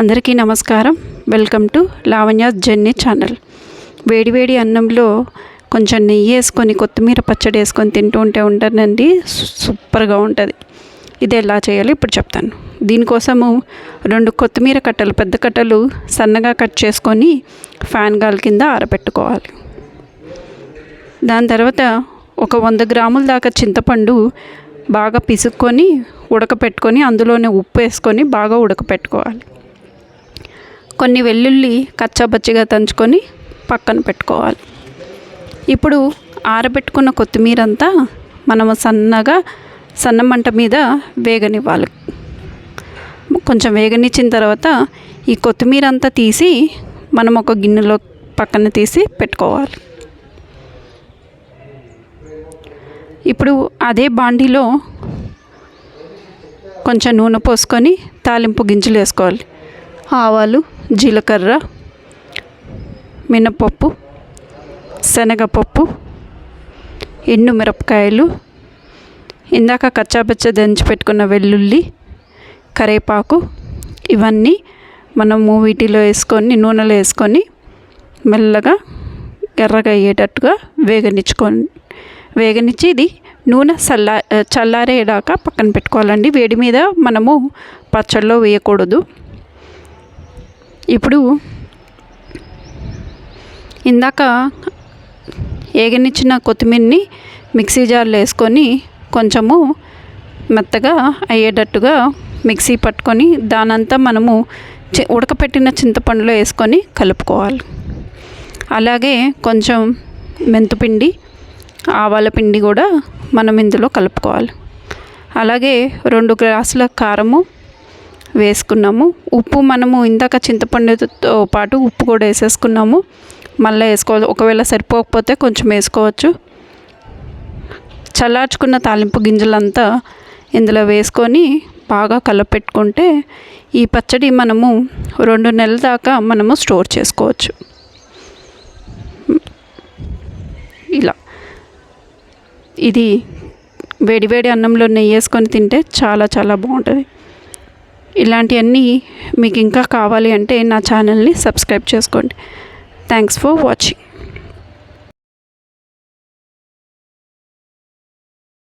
అందరికీ నమస్కారం. Welcome to Lavanya's journey channel. వేడివేడి అన్నంలో కొంచెం నెయ్యి వేసుకొని కొత్తిమీర పచ్చడి వేసుకొని తింటూ ఉంటానండి, సూపర్గా ఉంటుంది. ఇది ఎలా చేయాలో ఇప్పుడు చెప్తాను. దీనికోసము 2 కొత్తిమీర కట్టలు, పెద్ద కట్టలు సన్నగా కట్ చేసుకొని ఫ్యాన్ గాలి కింద ఆరబెట్టుకోవాలి. దాని తర్వాత ఒక 100 గ్రాముల దాకా చింతపండు బాగా పిసుక్కొని ఉడకపెట్టుకొని అందులోనే ఉప్పు వేసుకొని బాగా ఉడకపెట్టుకోవాలి. కొన్ని వెల్లుల్లి కచ్చాపచ్చిగా దంచుకొని పక్కన పెట్టుకోవాలి. ఇప్పుడు ఆరబెట్టుకున్న కొత్తిమీర అంతా మనము సన్న మంట మీద వేగనివ్వాలి. కొంచెం వేగనిచ్చిన తర్వాత ఈ కొత్తిమీర అంతా తీసి మనం ఒక గిన్నెలో పక్కన తీసి పెట్టుకోవాలి. ఇప్పుడు అదే బాండీలో కొంచెం నూనె పోసుకొని తాలింపు గింజలు వేసుకోవాలి. ఆవాలు, జీలకర్ర, మినపప్పు, శనగపప్పు, ఎండుమిరపకాయలు, ఇందాక కచ్చాపచ్చ దంచి పెట్టుకున్న వెల్లుల్లి, కరివేపాకు, ఇవన్నీ మనము వీటిలో వేసుకొని నూనెలో వేసుకొని మెల్లగా ఎర్రగా అయ్యేటట్టుగా వేగనిచ్చి ఇది నూనె చల్లారేదాకా పక్కన పెట్టుకోవాలండి. వేడి మీద మనము పచ్చడిలో వేయకూడదు. ఇప్పుడు ఇందాక వేగనిచ్చిన కొత్తిమీరని మిక్సీ జార్లో వేసుకొని కొంచెము మెత్తగా అయ్యేటట్టుగా మిక్సీ పట్టుకొని దానంతా మనము ఉడకపెట్టిన చింతపండులో వేసుకొని కలుపుకోవాలి. అలాగే కొంచెం మెంతుపిండి, ఆవాల పిండి కూడా మనం ఇందులో కలుపుకోవాలి. అలాగే 2 గ్లాసుల కారము వేసుకున్నాము. ఉప్పు మనము ఇందాక చింతపండుతో పాటు ఉప్పు కూడా వేసేసుకున్నాము. మళ్ళీ వేసుకోవాలి. ఒకవేళ సరిపోకపోతే కొంచెం వేసుకోవచ్చు. చల్లార్చుకున్న తాలింపు గింజలంతా ఇందులో వేసుకొని బాగా కలపెట్టుకుంటే ఈ పచ్చడి మనము 2 నెలల దాకా మనము స్టోర్ చేసుకోవచ్చు. ఇలా ఇది వేడివేడి అన్నంలో నెయ్యి వేసుకొని తింటే చాలా చాలా బాగుంటుంది. ఇలాంటివన్నీ మీకు ఇంకా కావాలి అంటే నా ఛానల్ని సబ్స్క్రైబ్ చేసుకోండి. Thanks for watching.